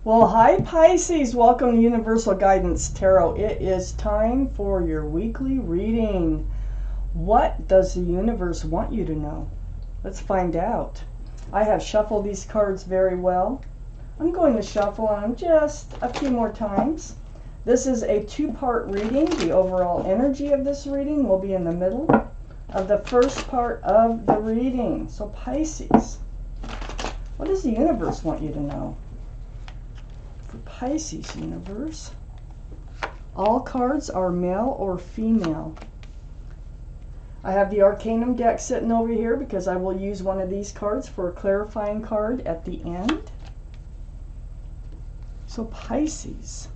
Well, hi Pisces, welcome to Universal Guidance Tarot. It is time for your weekly reading. What does the universe want you to know? Let's find out. I have shuffled these cards very well. I'm going to shuffle them just a few more times. This is a two-part reading. The overall energy of this reading will be in the middle of the first part of the reading. So Pisces, what does the universe want you to know? Pisces universe. All cards are male or female. I have the Arcanum deck sitting over here because I will use one of these cards for a clarifying card at the end. So Pisces,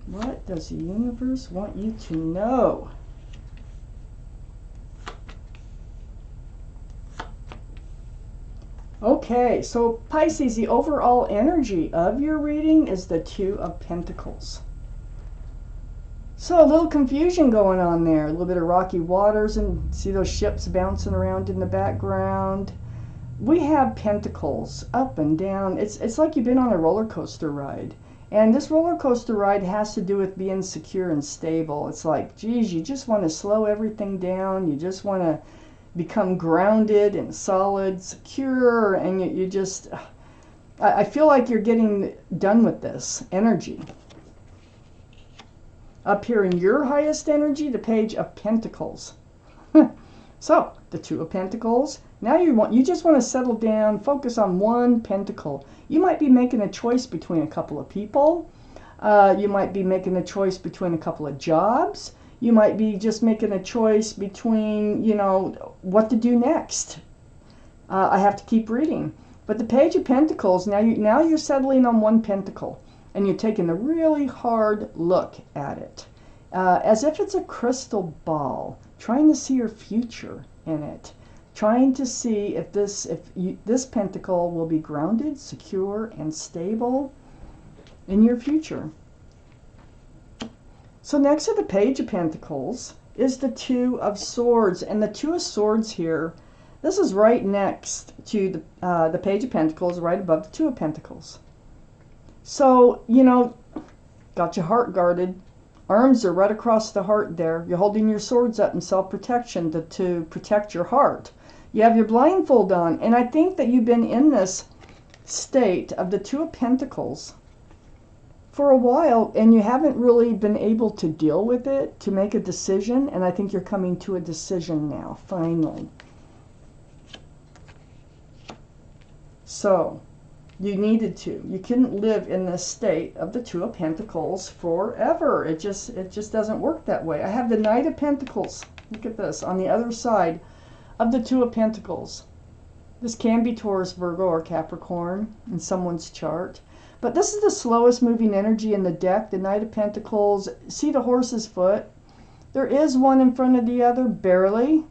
what does the universe want you to know? Okay, so Pisces, the overall energy of your reading is the Two of Pentacles. So a little confusion going on there, a little bit of rocky waters, and see those ships bouncing around in the background. We have pentacles up and down. It's like you've been on a roller coaster ride. And this roller coaster ride has to do with being secure and stable. It's like, geez, you just want to slow everything down. You just want to become grounded and solid, secure, and you just, I feel like you're getting done with this energy. Up here in your highest energy, the Page of Pentacles. So, the Two of Pentacles. Now you just want to settle down, focus on one pentacle. You might be making a choice between a couple of people. You might be making a choice between a couple of jobs. You might be just making a choice between, what to do next. I have to keep reading. But the Page of Pentacles, now you're settling on one pentacle. And you're taking a really hard look at it. As if it's a crystal ball. Trying to see your future in it. Trying to see if this pentacle will be grounded, secure, and stable in your future. So next to the Page of Pentacles is the Two of Swords. And the Two of Swords here, this is right next to the Page of Pentacles, right above the Two of Pentacles. So, got your heart guarded. Arms are right across the heart there. You're holding your swords up in self-protection to protect your heart. You have your blindfold on. And I think that you've been in this state of the Two of Pentacles for a while, and you haven't really been able to deal with it, to make a decision, and I think you're coming to a decision now, finally. So, you needed to. You couldn't live in this state of the Two of Pentacles forever. It just doesn't work that way. I have the Knight of Pentacles. Look at this, on the other side of the Two of Pentacles. This can be Taurus, Virgo, or Capricorn in someone's chart. But this is the slowest moving energy in the deck, the Knight of Pentacles. See the horse's foot? There is one in front of the other, barely.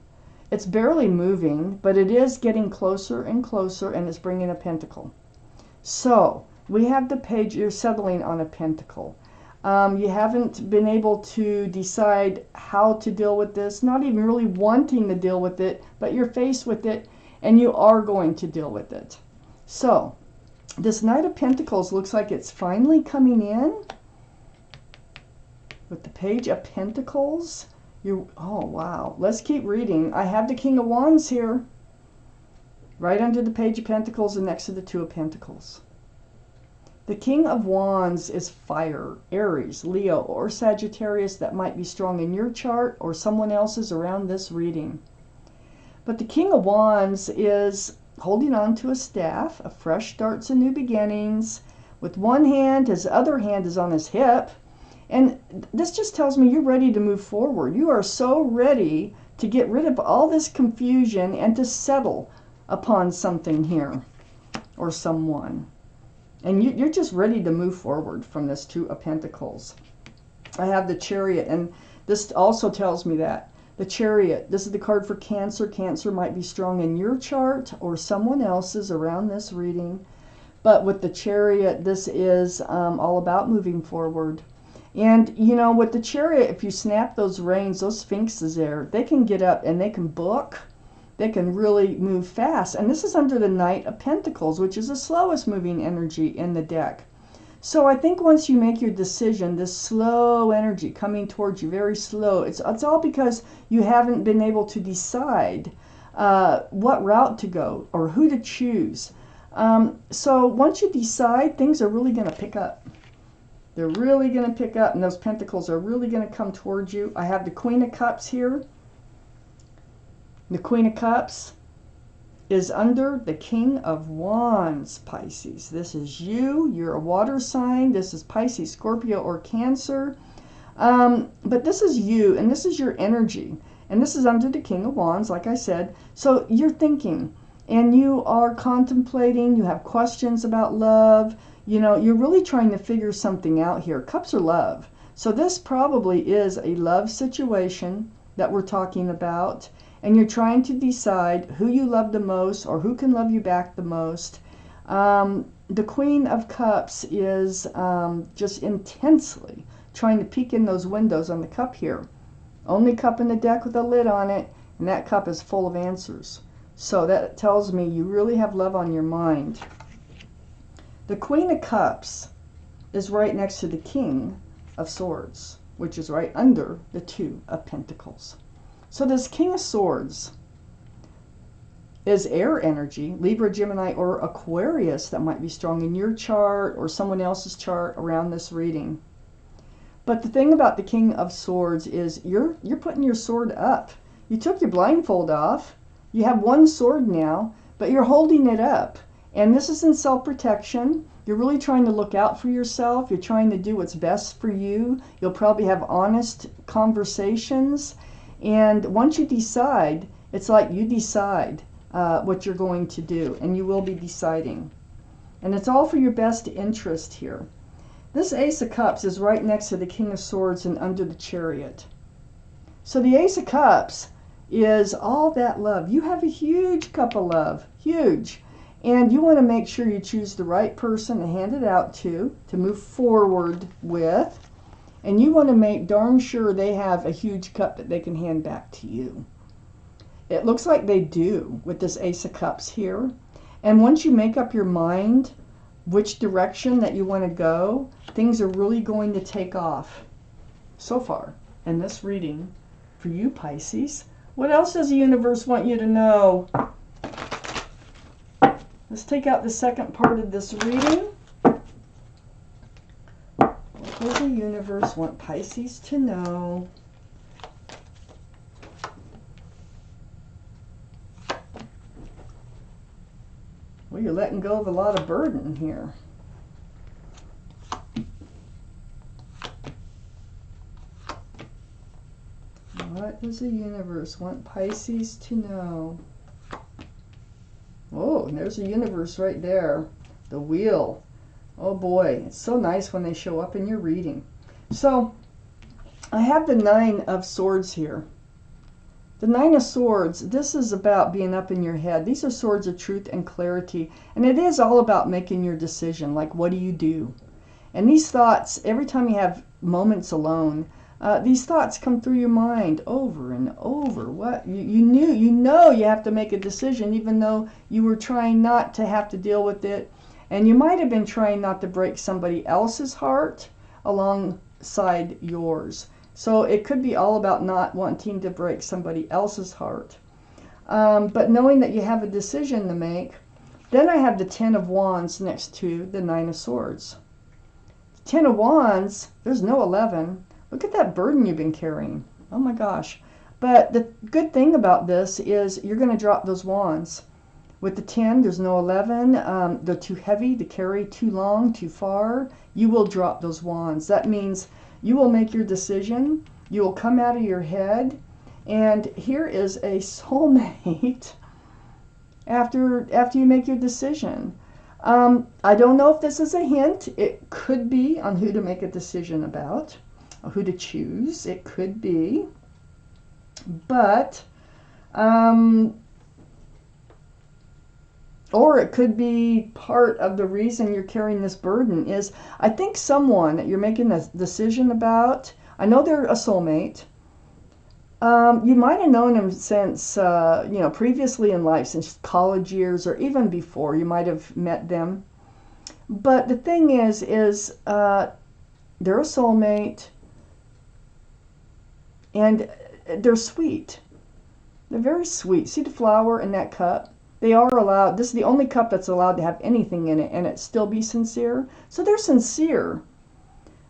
It's barely moving, but it is getting closer and closer, and it's bringing a pentacle. So, we have the Page, you're settling on a pentacle. You haven't been able to decide how to deal with this, not even really wanting to deal with it, but you're faced with it, and you are going to deal with it. So, this Knight of Pentacles looks like it's finally coming in with the Page of Pentacles. Oh, wow. Let's keep reading. I have the King of Wands here, right under the Page of Pentacles and next to the Two of Pentacles. The King of Wands is fire, Aries, Leo, or Sagittarius. That might be strong in your chart or someone else's around this reading. But the King of Wands is holding on to a staff, of fresh starts and new beginnings. With one hand, his other hand is on his hip. And this just tells me you're ready to move forward. You are so ready to get rid of all this confusion and to settle upon something here or someone. And you're just ready to move forward from this Two of Pentacles. I have the Chariot, and this also tells me that. The Chariot, this is the card for Cancer. Cancer might be strong in your chart or someone else's around this reading. But with the Chariot, this is all about moving forward. And, with the Chariot, if you snap those reins, those sphinxes there, they can get up and they can book. they can really move fast. And this is under the Knight of Pentacles, which is the slowest moving energy in the deck. So I think once you make your decision, this slow energy coming towards you, very slow, it's all because you haven't been able to decide what route to go or who to choose. So once you decide, things are really going to pick up. They're really going to pick up, and those pentacles are really going to come towards you. I have the Queen of Cups here. The Queen of Cups is under the King of Wands, Pisces. This is you. You're a water sign. This is Pisces, Scorpio, or Cancer. But this is you, and this is your energy. And this is under the King of Wands, like I said. So you're thinking, and you are contemplating. You have questions about love. You know, you're really trying to figure something out here. Cups are love. So this probably is a love situation that we're talking about. And you're trying to decide who you love the most or who can love you back the most. The Queen of Cups is just intensely trying to peek in those windows on the cup here. Only cup in the deck with a lid on it, and that cup is full of answers. So that tells me you really have love on your mind. The Queen of Cups is right next to the King of Swords, which is right under the Two of Pentacles. So this King of Swords is air energy, Libra, Gemini, or Aquarius that might be strong in your chart or someone else's chart around this reading. But the thing about the King of Swords is you're putting your sword up. You took your blindfold off. You have one sword now, but you're holding it up. And this is in self-protection. You're really trying to look out for yourself. You're trying to do what's best for you. You'll probably have honest conversations. And once you decide, it's like you decide what you're going to do, and you will be deciding. And it's all for your best interest here. This Ace of Cups is right next to the King of Swords and under the Chariot. So the Ace of Cups is all that love. You have a huge cup of love, huge. And you want to make sure you choose the right person to hand it out to move forward with. And you want to make darn sure they have a huge cup that they can hand back to you. It looks like they do with this Ace of Cups here. And once you make up your mind which direction that you want to go, things are really going to take off. So far in this reading for you, Pisces. What else does the universe want you to know? Let's take out the second part of this reading. What does the universe want Pisces to know? Well, you're letting go of a lot of burden here. What does the universe want Pisces to know? Oh, there's the universe right there. The wheel. Oh boy, it's so nice when they show up in your reading. So, I have the Nine of Swords here. The Nine of Swords, this is about being up in your head. These are swords of truth and clarity. And it is all about making your decision. Like, what do you do? And these thoughts, every time you have moments alone, these thoughts come through your mind over and over. What you know you have to make a decision, even though you were trying not to have to deal with it. And you might have been trying not to break somebody else's heart alongside yours. So it could be all about not wanting to break somebody else's heart. But knowing that you have a decision to make. Then I have the Ten of Wands next to the Nine of Swords. The Ten of Wands, there's no 11. Look at that burden you've been carrying. Oh my gosh. But the good thing about this is you're going to drop those wands. With the 10, there's no 11. They're too heavy to carry, too long, too far. You will drop those wands. That means you will make your decision. You will come out of your head. And here is a soulmate after you make your decision. I don't know if this is a hint. It could be on who to make a decision about. Who to choose. It could be. But, or it could be part of the reason you're carrying this burden is, I think someone that you're making a decision about, I know they're a soulmate, You might have known him since, previously in life, since college years or even before. You might have met them. But the thing is they're a soulmate, and they're sweet. They're very sweet. See the flower in that cup? They are allowed, this is the only cup that's allowed to have anything in it and it still be sincere. So they're sincere.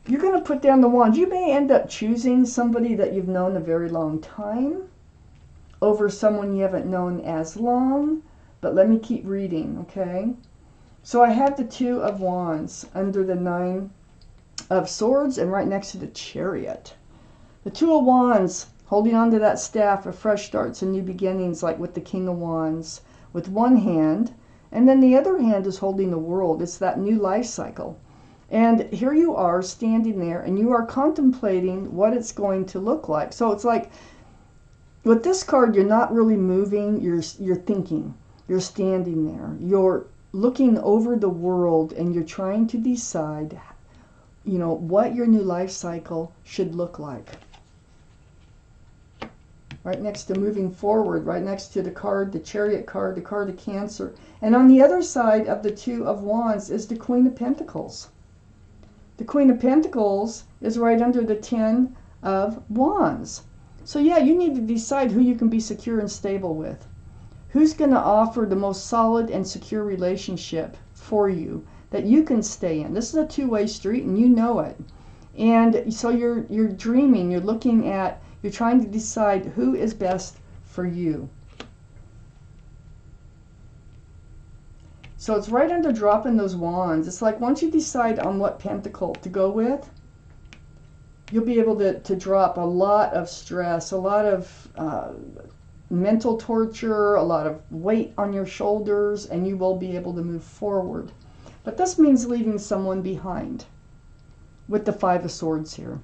You're going to put down the wands. You may end up choosing somebody that you've known a very long time over someone you haven't known as long. But let me keep reading, okay? So I have the Two of Wands under the Nine of Swords and right next to the Chariot. The Two of Wands holding on to that staff of fresh starts and new beginnings, like with the King of Wands, with one hand, and then the other hand is holding the world. It's that new life cycle. And here you are standing there and you are contemplating what it's going to look like. So it's like with this card, you're not really moving, you're thinking. You're standing there. You're looking over the world and you're trying to decide, what your new life cycle should look like. Right next to moving forward, right next to the card, the Chariot card, the card of Cancer. And on the other side of the Two of Wands is the Queen of Pentacles. The Queen of Pentacles is right under the Ten of Wands. So yeah, you need to decide who you can be secure and stable with. Who's going to offer the most solid and secure relationship for you that you can stay in. This is a two-way street and you know it. And so you're dreaming, you're looking at, you're trying to decide who is best for you. So it's right under dropping those wands. It's like once you decide on what pentacle to go with, you'll be able to drop a lot of stress, a lot of mental torture, a lot of weight on your shoulders, and you will be able to move forward. But this means leaving someone behind with the Five of Swords here.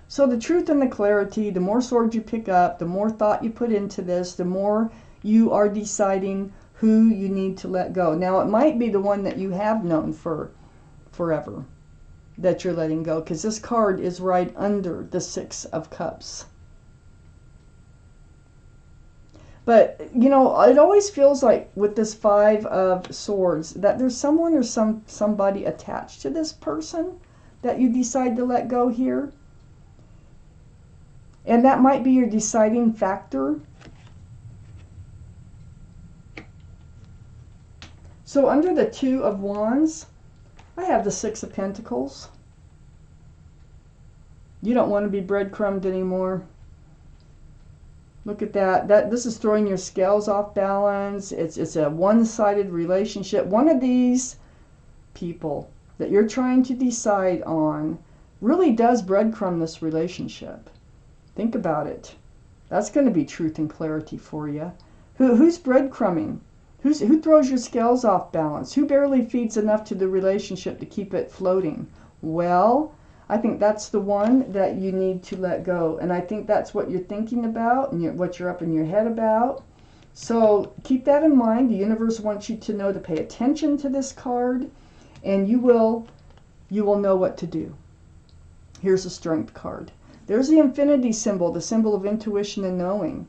So the truth and the clarity, the more swords you pick up, the more thought you put into this, the more you are deciding who you need to let go. Now, it might be the one that you have known for forever that you're letting go, because this card is right under the Six of Cups. But, it always feels like with this Five of Swords that there's someone or somebody attached to this person that you decide to let go here. And that might be your deciding factor. So under the Two of Wands, I have the Six of Pentacles. You don't want to be breadcrumbed anymore. Look at that. This is throwing your scales off balance. It's a one-sided relationship. One of these people that you're trying to decide on really does breadcrumb this relationship. Think about it. That's going to be truth and clarity for you. Who's breadcrumbing? Who throws your scales off balance? Who barely feeds enough to the relationship to keep it floating? Well, I think that's the one that you need to let go. And I think that's what you're thinking about and what you're up in your head about. So keep that in mind. The universe wants you to know to pay attention to this card, and you will know what to do. Here's a Strength card. There's the infinity symbol, the symbol of intuition and knowing.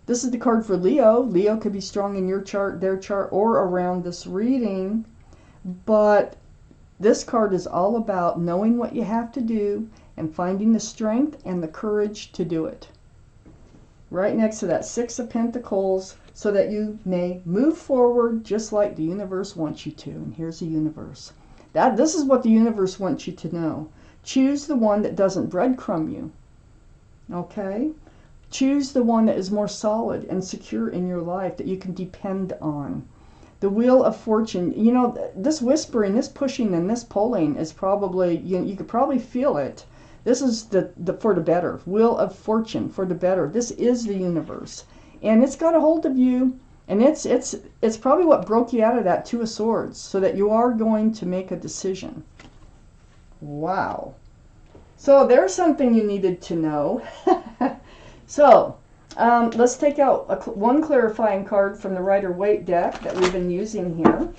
This is the card for Leo. Leo could be strong in your chart, their chart, or around this reading. But this card is all about knowing what you have to do and finding the strength and the courage to do it. Right next to that Six of Pentacles, so that you may move forward just like the universe wants you to. And here's the universe. This is what the universe wants you to know. Choose the one that doesn't breadcrumb you. Okay? Choose the one that is more solid and secure in your life that you can depend on. The Wheel of Fortune, this whispering, this pushing, and this pulling is probably, you could probably feel it. This is the for the better. Wheel of Fortune, for the better. This is the universe. And it's got a hold of you. And it's probably what broke you out of that Two of Swords, so that you are going to make a decision. Wow. So there's something you needed to know. So, let's take out one clarifying card from the Rider-Waite deck that we've been using here.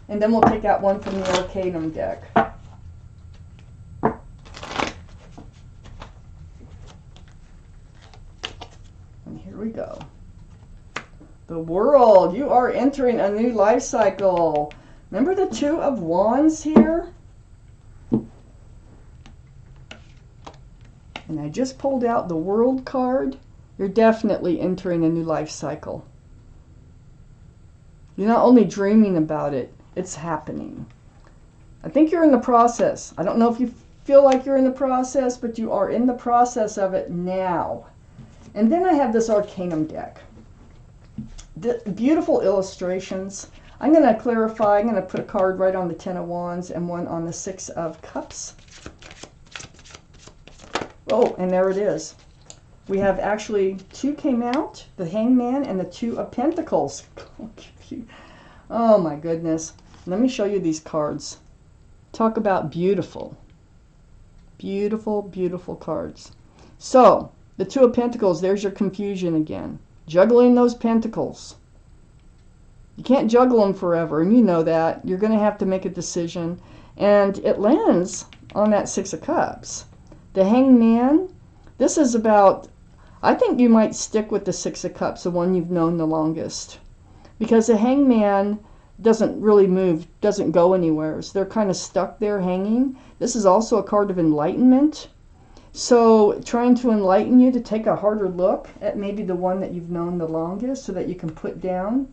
And then we'll take out one from the Arcanum deck. go. The World. You are entering a new life cycle. Remember the Two of Wands here? And I just pulled out the World card. You're definitely entering a new life cycle. You're not only dreaming about it, it's happening. I think you're in the process. I don't know if you feel like you're in the process, but you are in the process of it now. And then I have this Arcanum deck. The beautiful illustrations. I'm going to clarify. I'm going to put a card right on the Ten of Wands and one on the Six of Cups. Oh, and there it is. We have actually two came out, the Hangman and the Two of Pentacles. Oh my goodness. Let me show you these cards. Talk about beautiful. Beautiful, beautiful cards. So, the Two of Pentacles, there's your confusion again. Juggling those pentacles. You can't juggle them forever, and you know that. You're going to have to make a decision. And it lands on that Six of Cups. The Hangman, this is about, I think you might stick with the Six of Cups, the one you've known the longest. Because the Hangman doesn't really move, doesn't go anywhere. So they're kind of stuck there hanging. This is also a card of enlightenment. So trying to enlighten you to take a harder look at maybe the one that you've known the longest so that you can put down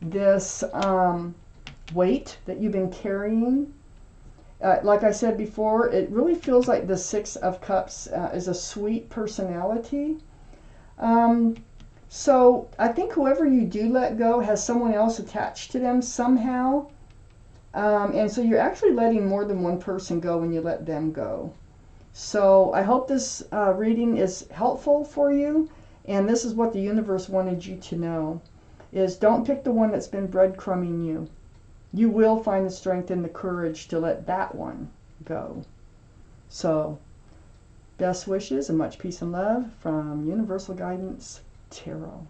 this weight that you've been carrying. Like I said before, it really feels like the Six of Cups is a sweet personality. So I think whoever you do let go has someone else attached to them somehow. And so you're actually letting more than one person go when you let them go. So I hope this reading is helpful for you. And this is what the universe wanted you to know, is don't pick the one that's been breadcrumbing you. You will find the strength and the courage to let that one go. So, best wishes and much peace and love from Universal Guidance Tarot.